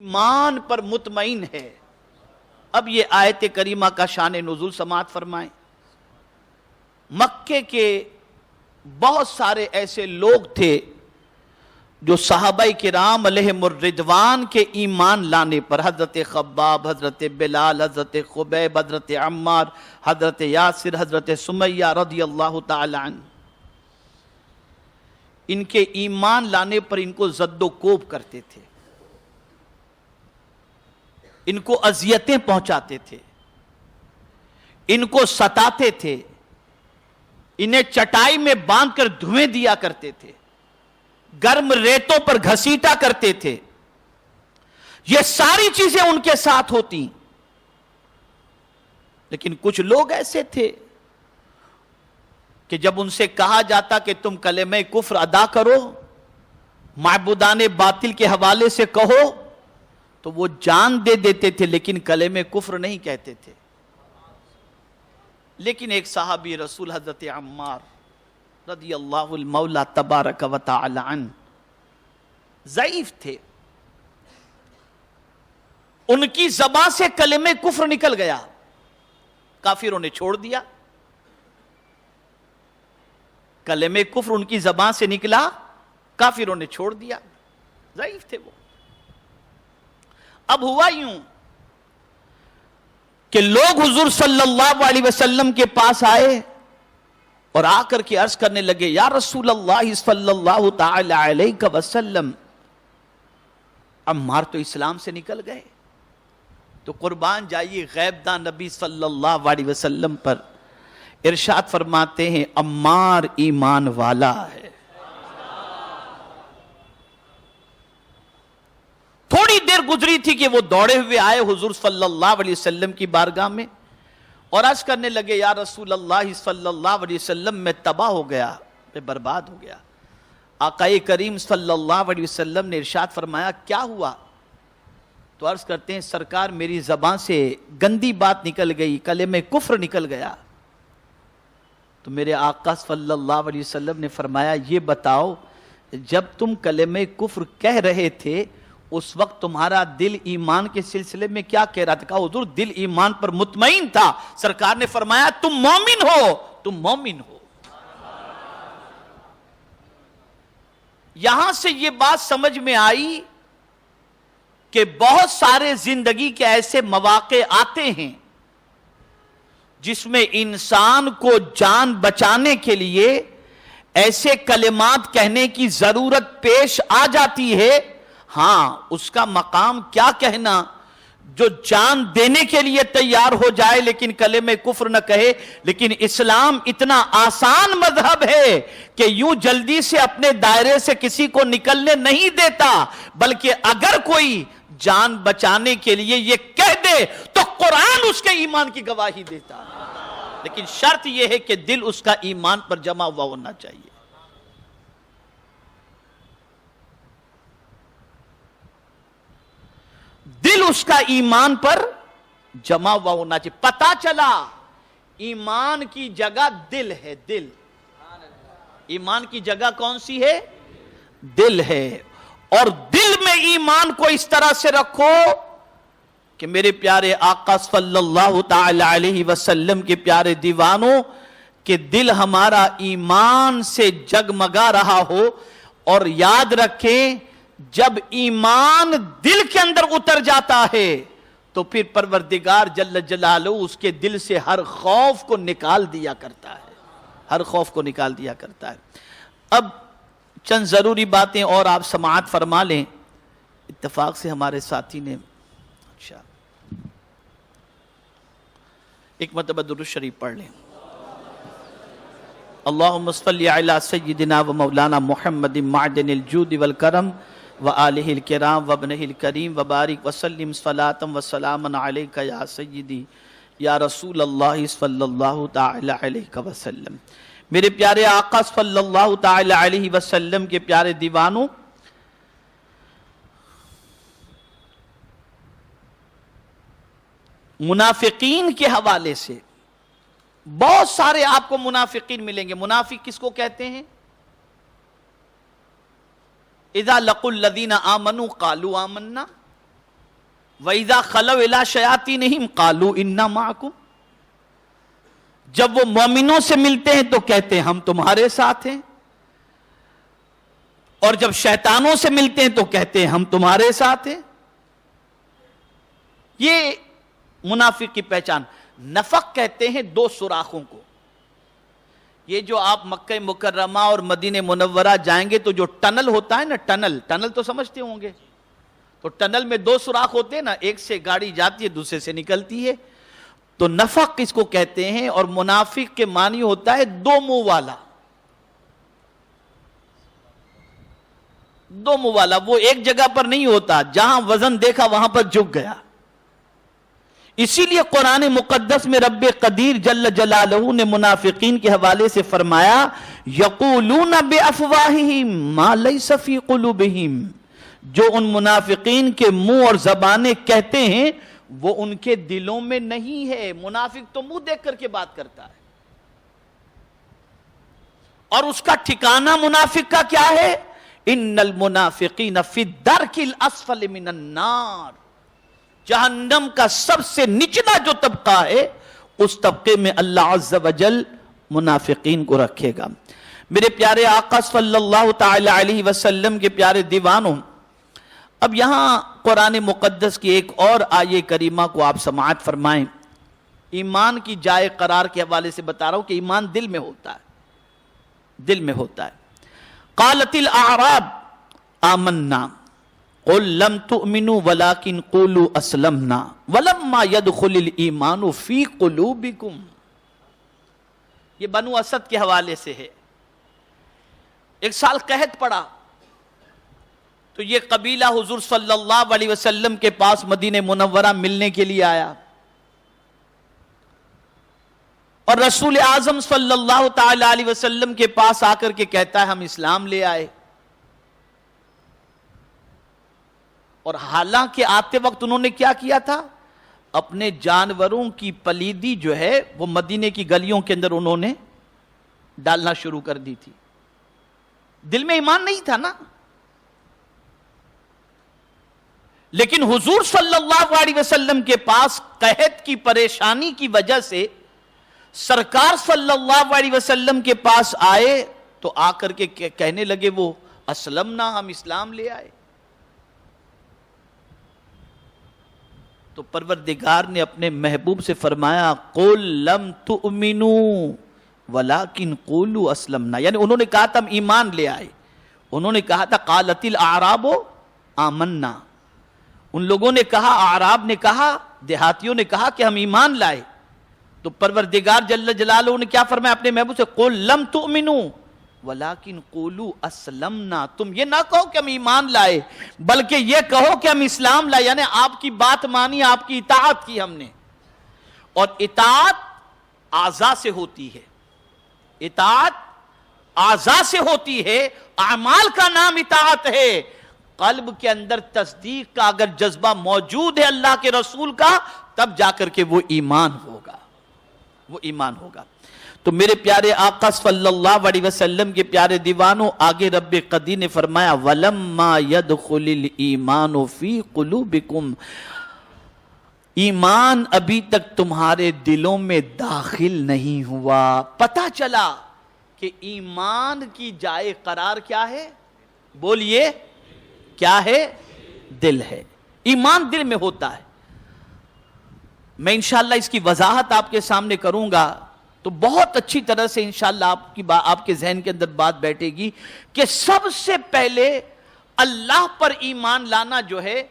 ایمان پر مطمئن ہے۔ اب یہ آیت کریمہ کا شان نزول سماعت فرمائیں۔ مکے کے بہت سارے ایسے لوگ تھے جو صحابہ کرام علیہم الرضوان کے ایمان لانے پر، حضرت خباب، حضرت بلال، حضرت خبیب، حضرت عمار، حضرت یاسر، حضرت سمیہ رضی اللہ تعالی عنہ، ان کے ایمان لانے پر ان کو زد و کوب کرتے تھے، ان کو اذیتیں پہنچاتے تھے، ان کو ستاتے تھے، انہیں چٹائی میں باندھ کر دھویں دیا کرتے تھے، گرم ریتوں پر گھسیٹا کرتے تھے۔ یہ ساری چیزیں ان کے ساتھ ہوتی، لیکن کچھ لوگ ایسے تھے کہ جب ان سے کہا جاتا کہ تم کلمہ کفر ادا کرو، معبودان باطل کے حوالے سے کہو، تو وہ جان دے دیتے تھے لیکن کلمہ کفر نہیں کہتے تھے۔ لیکن ایک صحابی رسول حضرت عمار رضی اللہ المولا تبارک و تعالی عنہ ضعیف تھے، ان کی زبان سے کلمہ کفر نکل گیا، کافروں نے چھوڑ دیا، کلمہ کفر ان کی زبان سے نکلا، کافروں نے چھوڑ دیا، ضعیف تھے وہ۔ اب ہوا یوں کہ لوگ حضور صلی اللہ علیہ وسلم کے پاس آئے اور آ کر کے عرض کرنے لگے، یا رسول اللہ صلی اللہ تعالی علیہ وسلم، عمار تو اسلام سے نکل گئے، تو قربان جائیے غیب داں نبی صلی اللہ علیہ وسلم پر ارشاد فرماتے ہیں، عمار ایمان والا ہے۔ تھوڑی دیر گزری تھی کہ وہ دوڑے ہوئے آئے حضور صلی اللہ علیہ وسلم کی بارگاہ میں اور عرض کرنے لگے، یا رسول اللہ صلی اللہ علیہ وسلم، میں تباہ ہو گیا، میں برباد ہو گیا۔ آقا کریم صلی اللہ علیہ وسلم نے ارشاد فرمایا، کیا ہوا؟ تو عرض کرتے ہیں، سرکار میری زبان سے گندی بات نکل گئی، کلمہ کفر نکل گیا۔ تو میرے آقا صلی اللہ علیہ وسلم نے فرمایا، یہ بتاؤ جب تم کلمہ کفر کہہ رہے تھے اس وقت تمہارا دل ایمان کے سلسلے میں کیا کہہ رہا تھا؟ کہا حضور دل ایمان پر مطمئن تھا۔ سرکار نے فرمایا، تم مومن ہو، تم مومن ہو۔ یہاں سے یہ بات سمجھ میں آئی کہ بہت سارے زندگی کے ایسے مواقع آتے ہیں جس میں انسان کو جان بچانے کے لیے ایسے کلمات کہنے کی ضرورت پیش آ جاتی ہے۔ ہاں، اس کا مقام کیا کہنا، جو جان دینے کے لیے تیار ہو جائے لیکن کلمہ کفر نہ کہے۔ لیکن اسلام اتنا آسان مذہب ہے کہ یوں جلدی سے اپنے دائرے سے کسی کو نکلنے نہیں دیتا، بلکہ اگر کوئی جان بچانے کے لیے یہ کہہ دے تو قرآن اس کے ایمان کی گواہی دیتا، لیکن شرط یہ ہے کہ دل اس کا ایمان پر جمع ہوا ہونا چاہیے۔ دل اس کا ایمان پر جمع ہوا ہونا چاہیے۔ پتا چلا ایمان کی جگہ دل ہے، دل، ایمان کی جگہ کون سی ہے؟ دل ہے۔ اور دل میں ایمان کو اس طرح سے رکھو کہ میرے پیارے آقا صلی اللہ تعالی علیہ وسلم کے پیارے دیوانوں کہ دل ہمارا ایمان سے جگمگا رہا ہو، اور یاد رکھیں جب ایمان دل کے اندر اتر جاتا ہے تو پھر پروردگار جل جلالہ اس کے دل سے ہر خوف کو نکال دیا کرتا ہے، ہر خوف کو نکال دیا کرتا ہے۔ اب چند ضروری باتیں اور آپ سماعت فرما لیں۔ اتفاق سے ہمارے ساتھی نے اچھا ایک مرتبہ درود شریف پڑھ لیں۔ اللہم صلی علی سیدنا و مولانا محمد معدن الجود والکرم وآلہ الکرام وابنہ الکریم وبارک وسلم صلاۃ وسلام علیک یا سیدی یا رسول اللہ صلی اللہ تعالی علیہ وسلم۔ میرے پیارے آقا صلی اللہ تعالی علیہ وسلم کے پیارے دیوانوں، منافقین کے حوالے سے بہت سارے آپ کو منافقین ملیں گے۔ منافق کس کو کہتے ہیں؟ اذا لقوا الذین آمنوا قالوا آمنا، وَإِذَا خَلَوْا إِلَىٰ شَيَاطِينِهِمْ قَالُوا إِنَّا مَعَكُمْ، جب وہ مومنوں سے ملتے ہیں تو کہتے ہیں ہم تمہارے ساتھ ہیں، اور جب شیطانوں سے ملتے ہیں تو کہتے ہیں ہم تمہارے ساتھ ہیں۔ یہ منافق کی پہچان۔ نفق کہتے ہیں دو سوراخوں کو۔ یہ جو آپ مکہ مکرمہ اور مدینہ منورہ جائیں گے تو جو ٹنل ہوتا ہے نا، ٹنل تو سمجھتے ہوں گے، تو ٹنل میں دو سوراخ ہوتے ہیں نا، ایک سے گاڑی جاتی ہے دوسرے سے نکلتی ہے، تو نفق اس کو کہتے ہیں، اور منافق کے معنی ہوتا ہے دو منہ والا۔ دو منہ والا، وہ ایک جگہ پر نہیں ہوتا، جہاں وزن دیکھا وہاں پر جھک گیا۔ اسی لیے قرآن مقدس میں رب قدیر جل جلالہ نے منافقین کے حوالے سے فرمایا یقولون بافواہہم ما لیس فی قلوبہم، جو ان منافقین کے منہ اور زبانیں کہتے ہیں وہ ان کے دلوں میں نہیں ہے۔ منافق تو منہ دیکھ کر کے بات کرتا ہے، اور اس کا ٹھکانہ منافق کا کیا ہے؟ ان المنافقین فی الدرک الاسفل من النار، جہنم کا سب سے نچلا جو طبقہ ہے اس طبقے میں اللہ عز و جل منافقین کو رکھے گا۔ میرے پیارے آقا صلی اللہ تعالی علیہ وسلم کے پیارے دیوانوں، اب یہاں قرآن مقدس کی ایک اور آیہ کریمہ کو آپ سماعت فرمائیں۔ ایمان کی جائے قرار کے حوالے سے بتا رہا ہوں کہ ایمان دل میں ہوتا ہے، دل میں ہوتا ہے۔ قالت الاعراب آمنا قل لم تؤمنوا ولكن قولوا اسلمنا ولما يدخل الايمان في قلوبكم، یہ بنو اسد کے حوالے سے ہے۔ ایک سال قحط پڑا تو یہ قبیلہ حضور صلی اللہ علیہ وسلم کے پاس مدینہ منورہ ملنے کے لیے آیا، اور رسول اعظم صلی اللہ تعالی علیہ وسلم کے پاس آ کر کے کہتا ہے ہم اسلام لے آئے۔ اور حالانکہ آتے وقت انہوں نے کیا کیا تھا؟ اپنے جانوروں کی پلیدی جو ہے وہ مدینے کی گلیوں کے اندر انہوں نے ڈالنا شروع کر دی تھی۔ دل میں ایمان نہیں تھا نا، لیکن حضور صلی اللہ علیہ وسلم کے پاس قحط کی پریشانی کی وجہ سے سرکار صلی اللہ علیہ وسلم کے پاس آئے تو آ کر کے کہنے لگے وہ اسلمنا، ہم اسلام لے آئے۔ تو پروردگار نے اپنے محبوب سے فرمایا قل لم تؤمنوا ولكن قولوا اسلمنا، یعنی انہوں نے کہا تھا ہم ایمان لے آئے، انہوں نے کہا تھا قالت الاعراب آمنا، ان لوگوں نے کہا، اعراب نے کہا، دیہاتیوں نے کہا کہ ہم ایمان لائے۔ تو پروردگار جل جلالہ نے کیا فرمایا اپنے محبوب سے قل لم تؤمنوا ولیکن قولوا اسلمنا، تم یہ نہ کہو کہ ہم ایمان لائے بلکہ یہ کہو کہ ہم اسلام لائے، یعنی آپ کی بات مانی، آپ کی اطاعت کی ہم نے۔ اور اطاعت اعضاء سے ہوتی ہے، اطاعت اعضاء سے ہوتی ہے، اعمال کا نام اطاعت ہے۔ قلب کے اندر تصدیق کا اگر جذبہ موجود ہے اللہ کے رسول کا، تب جا کر کے وہ ایمان ہوگا، وہ ایمان ہوگا۔ تو میرے پیارے آقا صلی اللہ علیہ وسلم کے پیارے دیوانوں، آگے رب قدیر نے فرمایا وَلَمَّا يَدْخُلِ الْإِيمَانُ فِي قُلُوبِكُمْ، ایمان ابھی تک تمہارے دلوں میں داخل نہیں ہوا۔ پتہ چلا کہ ایمان کی جائے قرار کیا ہے؟ بولیے کیا ہے؟ دل ہے۔ ایمان دل میں ہوتا ہے۔ میں انشاءاللہ اس کی وضاحت آپ کے سامنے کروں گا تو بہت اچھی طرح سے انشاءاللہ آپ کے ذہن کے اندر بات بیٹھے گی کہ سب سے پہلے اللہ پر ایمان لانا جو ہے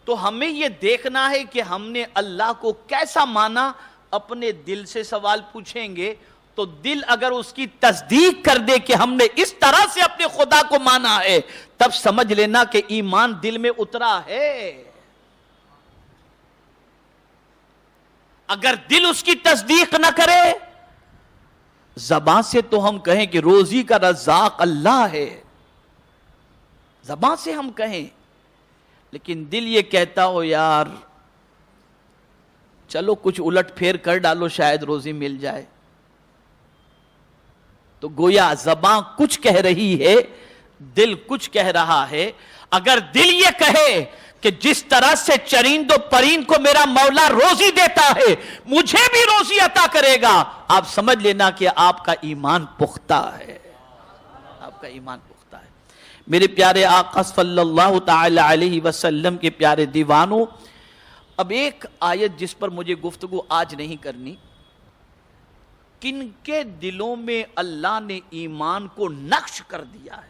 تو ہمیں یہ دیکھنا ہے کہ ہم نے اللہ کو کیسا مانا۔ اپنے دل سے سوال پوچھیں گے تو دل اگر اس کی تصدیق کر دے کہ ہم نے اس طرح سے اپنے خدا کو مانا ہے، تب سمجھ لینا کہ ایمان دل میں اترا ہے۔ اگر دل اس کی تصدیق نہ کرے، زبان سے تو ہم کہیں کہ روزی کا رزاق اللہ ہے، زبان سے ہم کہیں، لیکن دل یہ کہتا ہو یار چلو کچھ الٹ پھیر کر ڈالو شاید روزی مل جائے، تو گویا زبان کچھ کہہ رہی ہے، دل کچھ کہہ رہا ہے۔ اگر دل یہ کہے کہ جس طرح سے چرند و پرند کو میرا مولا روزی دیتا ہے مجھے بھی روزی عطا کرے گا، آپ سمجھ لینا کہ آپ کا ایمان پختہ ہے، آپ کا ایمان پختہ ہے۔ میرے پیارے آقا صلی اللہ تعالی علیہ وسلم کے پیارے دیوانوں، اب ایک آیت جس پر مجھے گفتگو آج نہیں کرنی، کن کے دلوں میں اللہ نے ایمان کو نقش کر دیا ہے،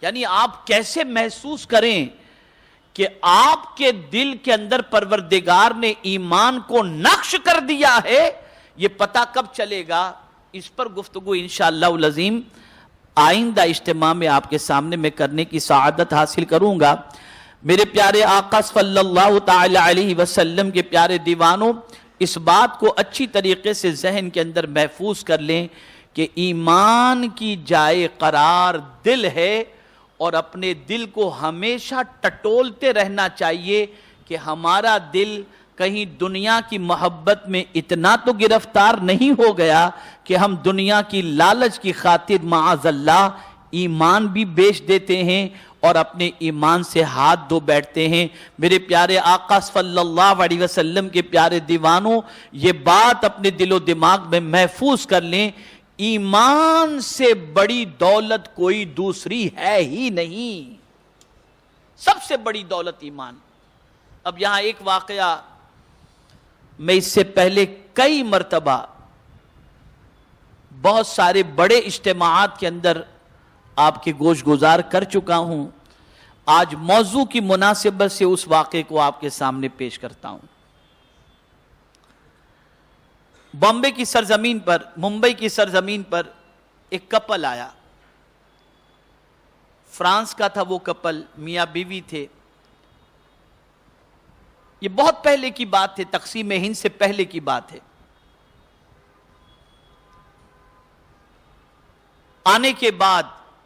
یعنی آپ کیسے محسوس کریں کہ آپ کے دل کے اندر پروردگار نے ایمان کو نقش کر دیا ہے، یہ پتہ کب چلے گا؟ اس پر گفتگو انشاءاللہ العظیم آئندہ اجتماع میں آپ کے سامنے میں کرنے کی سعادت حاصل کروں گا۔ میرے پیارے آقا صلی اللہ تعالی علیہ وسلم کے پیارے دیوانوں، اس بات کو اچھی طریقے سے ذہن کے اندر محفوظ کر لیں کہ ایمان کی جائے قرار دل ہے، اور اپنے دل کو ہمیشہ ٹٹولتے رہنا چاہیے کہ ہمارا دل کہیں دنیا کی محبت میں اتنا تو گرفتار نہیں ہو گیا کہ ہم دنیا کی لالچ کی خاطر معاذ اللہ ایمان بھی بیچ دیتے ہیں اور اپنے ایمان سے ہاتھ دھو بیٹھتے ہیں۔ میرے پیارے آقا صلی اللہ علیہ وسلم کے پیارے دیوانوں، یہ بات اپنے دل و دماغ میں محفوظ کر لیں، ایمان سے بڑی دولت کوئی دوسری ہے ہی نہیں، سب سے بڑی دولت ایمان۔ اب یہاں ایک واقعہ میں اس سے پہلے کئی مرتبہ بہت سارے بڑے اجتماعات کے اندر آپ کے گوش گزار کر چکا ہوں، آج موضوع کی مناسبت سے اس واقعے کو آپ کے سامنے پیش کرتا ہوں۔ بامبے کی سرزمین پر، ممبئی کی سرزمین پر ایک کپل آیا، فرانس کا تھا وہ کپل، میاں بیوی تھے۔ یہ بہت پہلے کی بات ہے، تقسیم ہند سے پہلے کی بات ہے۔ آنے کے بعد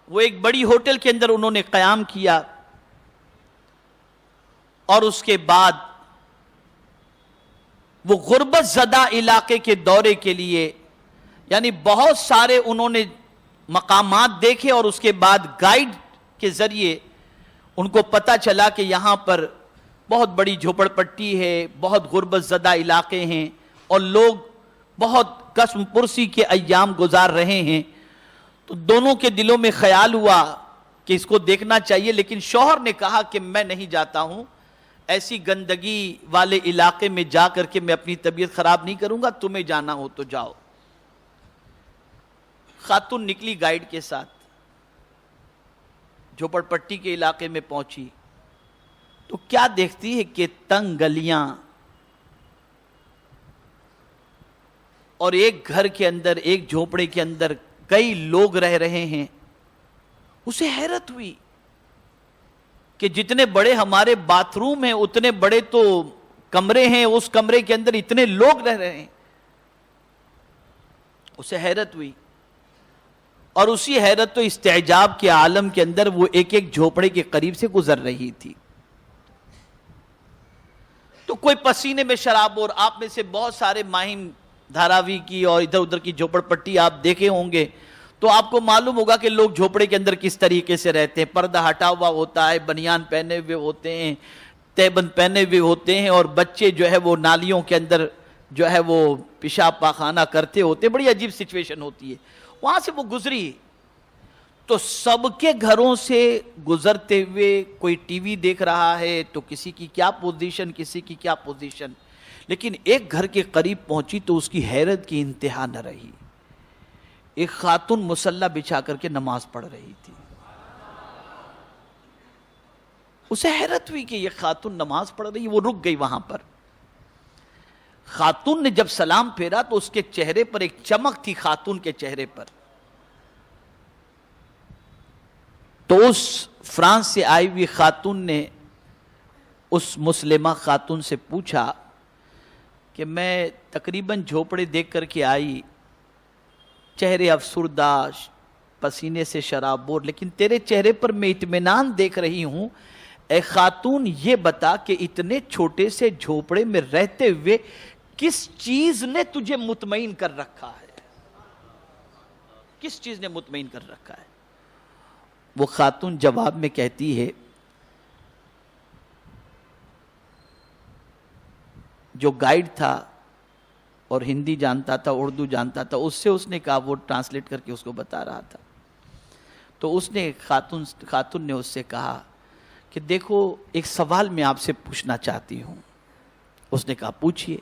وہ ایک بڑی ہوٹل کے اندر انہوں نے قیام کیا، اور اس کے بعد وہ غربت زدہ علاقے کے دورے کے لیے، یعنی بہت سارے انہوں نے مقامات دیکھے، اور اس کے بعد گائیڈ کے ذریعے ان کو پتہ چلا کہ یہاں پر بہت بڑی جھوپڑ پٹی ہے، بہت غربت زدہ علاقے ہیں، اور لوگ بہت قسم پرسی کے ایام گزار رہے ہیں۔ تو دونوں کے دلوں میں خیال ہوا کہ اس کو دیکھنا چاہیے، لیکن شوہر نے کہا کہ میں نہیں جاتا ہوں، ایسی گندگی والے علاقے میں جا کر کے میں اپنی طبیعت خراب نہیں کروں گا، تمہیں جانا ہو تو جاؤ۔ خاتون نکلی گائیڈ کے ساتھ، جھوپڑ پٹی کے علاقے میں پہنچی تو کیا دیکھتی ہے کہ تنگ گلیاں، اور ایک گھر کے اندر، ایک جھوپڑے کے اندر کئی لوگ رہ رہے ہیں۔ اسے حیرت ہوئی کہ جتنے بڑے ہمارے باتھ روم ہیں اتنے بڑے تو کمرے ہیں، اس کمرے کے اندر اتنے لوگ رہ رہے ہیں۔ اسے حیرت ہوئی، اور اسی حیرت و استعجاب کے عالم کے اندر وہ ایک ایک جھوپڑے کے قریب سے گزر رہی تھی۔ تو کوئی پسینے میں شراب، اور آپ میں سے بہت سارے ماہم دھاراوی کی اور ادھر ادھر کی جھوپڑ پٹی آپ دیکھے ہوں گے، تو آپ کو معلوم ہوگا کہ لوگ جھوپڑے کے اندر کس طریقے سے رہتے ہیں۔ پردہ ہٹا ہوا ہوتا ہے، بنیان پہنے ہوئے ہوتے ہیں، تہبند پہنے ہوئے ہوتے ہیں، اور بچے جو ہے وہ نالیوں کے اندر جو ہے وہ پیشاب پاخانہ کرتے ہوتے ہیں۔ بڑی عجیب سچویشن ہوتی ہے۔ وہاں سے وہ گزری تو سب کے گھروں سے گزرتے ہوئے کوئی ٹی وی دیکھ رہا ہے، تو کسی کی کیا پوزیشن، کسی کی کیا پوزیشن، لیکن ایک گھر کے قریب پہنچی تو اس کی حیرت کی انتہا نہ رہی۔ ایک خاتون مصلی بچھا کر کے نماز پڑھ رہی تھی۔ اسے حیرت ہوئی کہ یہ خاتون نماز پڑھ رہی ہے، وہ رک گئی وہاں پر۔ خاتون نے جب سلام پھیرا تو اس کے چہرے پر ایک چمک تھی، خاتون کے چہرے پر۔ تو اس فرانس سے آئی ہوئی خاتون نے اس مسلمہ خاتون سے پوچھا کہ میں تقریباً جھوپڑے دیکھ کر کے آئی، چہرے افسردہ، پسینے سے شرابور، لیکن تیرے چہرے پر میں اطمینان دیکھ رہی ہوں۔ اے خاتون، یہ بتا کہ اتنے چھوٹے سے جھوپڑے میں رہتے ہوئے کس چیز نے تجھے مطمئن کر رکھا ہے؟ کس چیز نے مطمئن کر رکھا ہے؟ وہ خاتون جواب میں کہتی ہے جو گائیڈ تھا اور ہندی جانتا تھا اردو جانتا تھا، اس سے اس نے کہا، وہ ٹرانسلیٹ کر کے اس کو بتا رہا تھا، تو اس نے خاتون نے اس سے کہا کہ دیکھو ایک سوال میں آپ سے پوچھنا چاہتی ہوں۔ اس نے کہا پوچھئے۔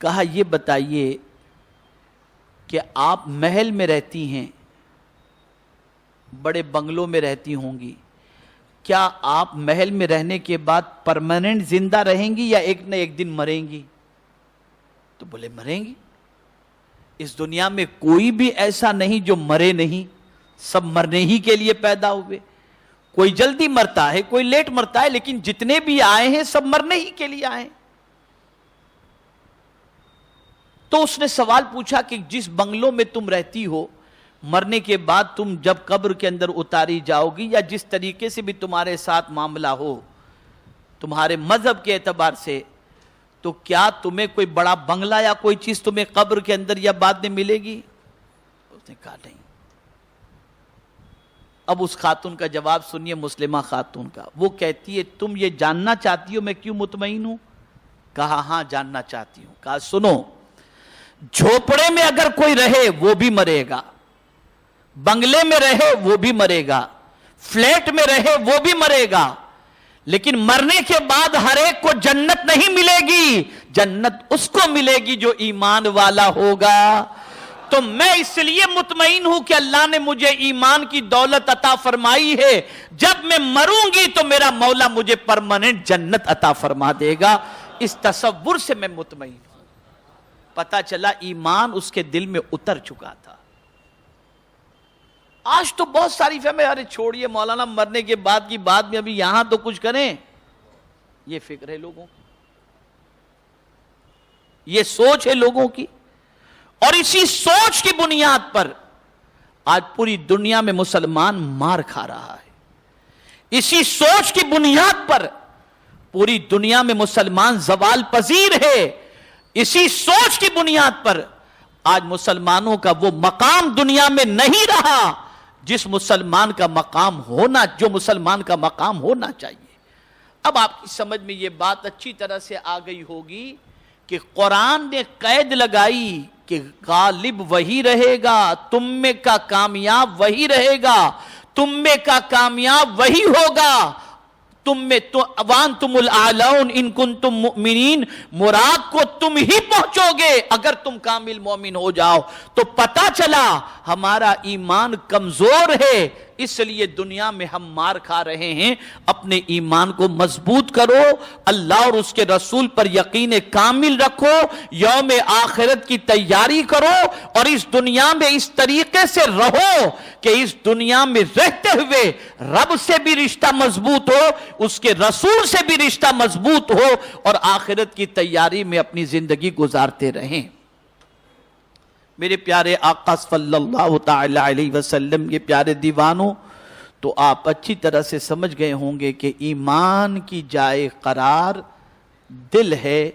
کہا یہ بتائیے کہ آپ محل میں رہتی ہیں، بڑے بنگلوں میں رہتی ہوں گی، کیا آپ محل میں رہنے کے بعد پرماننٹ زندہ رہیں گی یا ایک نہ ایک دن مریں گی؟ تو بولے مریں گی، اس دنیا میں کوئی بھی ایسا نہیں جو مرے نہیں، سب مرنے ہی کے لیے پیدا ہوئے، کوئی جلدی مرتا ہے کوئی لیٹ مرتا ہے، لیکن جتنے بھی آئے ہیں سب مرنے ہی کے لیے آئے ہیں۔ تو اس نے سوال پوچھا کہ جس بنگلوں میں تم رہتی ہو، مرنے کے بعد تم جب قبر کے اندر اتاری جاؤ گی، یا جس طریقے سے بھی تمہارے ساتھ معاملہ ہو تمہارے مذہب کے اعتبار سے، تو کیا تمہیں کوئی بڑا بنگلہ یا کوئی چیز تمہیں قبر کے اندر یا بعد میں ملے گی؟ اس نے کہا نہیں۔ اب اس خاتون کا جواب سنیے، مسلمہ خاتون کا، وہ کہتی ہے تم یہ جاننا چاہتی ہو میں کیوں مطمئن ہوں؟ کہا ہاں جاننا چاہتی ہوں۔ کہا سنو، جھوپڑے میں اگر کوئی رہے وہ بھی مرے گا، بنگلے میں رہے وہ بھی مرے گا، فلیٹ میں رہے وہ بھی مرے گا، لیکن مرنے کے بعد ہر ایک کو جنت نہیں ملے گی، جنت اس کو ملے گی جو ایمان والا ہوگا۔ تو میں اس لیے مطمئن ہوں کہ اللہ نے مجھے ایمان کی دولت عطا فرمائی ہے، جب میں مروں گی تو میرا مولا مجھے پرماننٹ جنت عطا فرما دے گا، اس تصور سے میں مطمئن ہوں۔ پتا چلا ایمان اس کے دل میں اتر چکا تھا۔ آج تو بہت ساری فہمیں، ارے چھوڑیے مولانا مرنے کے بعد کی بات میں، ابھی یہاں تو کچھ کریں، یہ فکر ہے لوگوں کی، یہ سوچ ہے لوگوں کی، اور اسی سوچ کی بنیاد پر آج پوری دنیا میں مسلمان مار کھا رہا ہے، اسی سوچ کی بنیاد پر پوری دنیا میں مسلمان زوال پذیر ہے، اسی سوچ کی بنیاد پر آج مسلمانوں کا وہ مقام دنیا میں نہیں رہا جس مسلمان کا مقام ہونا، جو مسلمان کا مقام ہونا چاہیے۔ اب آپ کی سمجھ میں یہ بات اچھی طرح سے آ گئی ہوگی کہ قرآن نے قید لگائی کہ غالب وہی رہے گا، تم میں کا کامیاب وہی رہے گا، تم میں کا کامیاب وہی ہوگا، تم میں تو وانتم الاعلون ان کنتم مؤمنین، مراد کو تم ہی پہنچو گے اگر تم کامل مومن ہو جاؤ۔ تو پتا چلا ہمارا ایمان کمزور ہے، اس لیے دنیا میں ہم مار کھا رہے ہیں۔ اپنے ایمان کو مضبوط کرو، اللہ اور اس کے رسول پر یقین کامل رکھو، یوم آخرت کی تیاری کرو، اور اس دنیا میں اس طریقے سے رہو کہ اس دنیا میں رہتے ہوئے رب سے بھی رشتہ مضبوط ہو، اس کے رسول سے بھی رشتہ مضبوط ہو، اور آخرت کی تیاری میں اپنی زندگی گزارتے رہیں۔ میرے پیارے آقا صلی اللہ تعالی علیہ وسلم کے پیارے دیوانوں، تو آپ اچھی طرح سے سمجھ گئے ہوں گے کہ ایمان کی جائے قرار دل ہے۔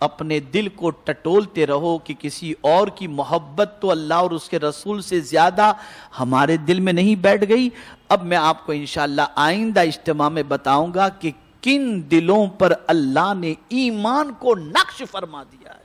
اپنے دل کو ٹٹولتے رہو کہ کسی اور کی محبت تو اللہ اور اس کے رسول سے زیادہ ہمارے دل میں نہیں بیٹھ گئی۔ اب میں آپ کو انشاءاللہ آئندہ اجتماع میں بتاؤں گا کہ کن دلوں پر اللہ نے ایمان کو نقش فرما دیا ہے۔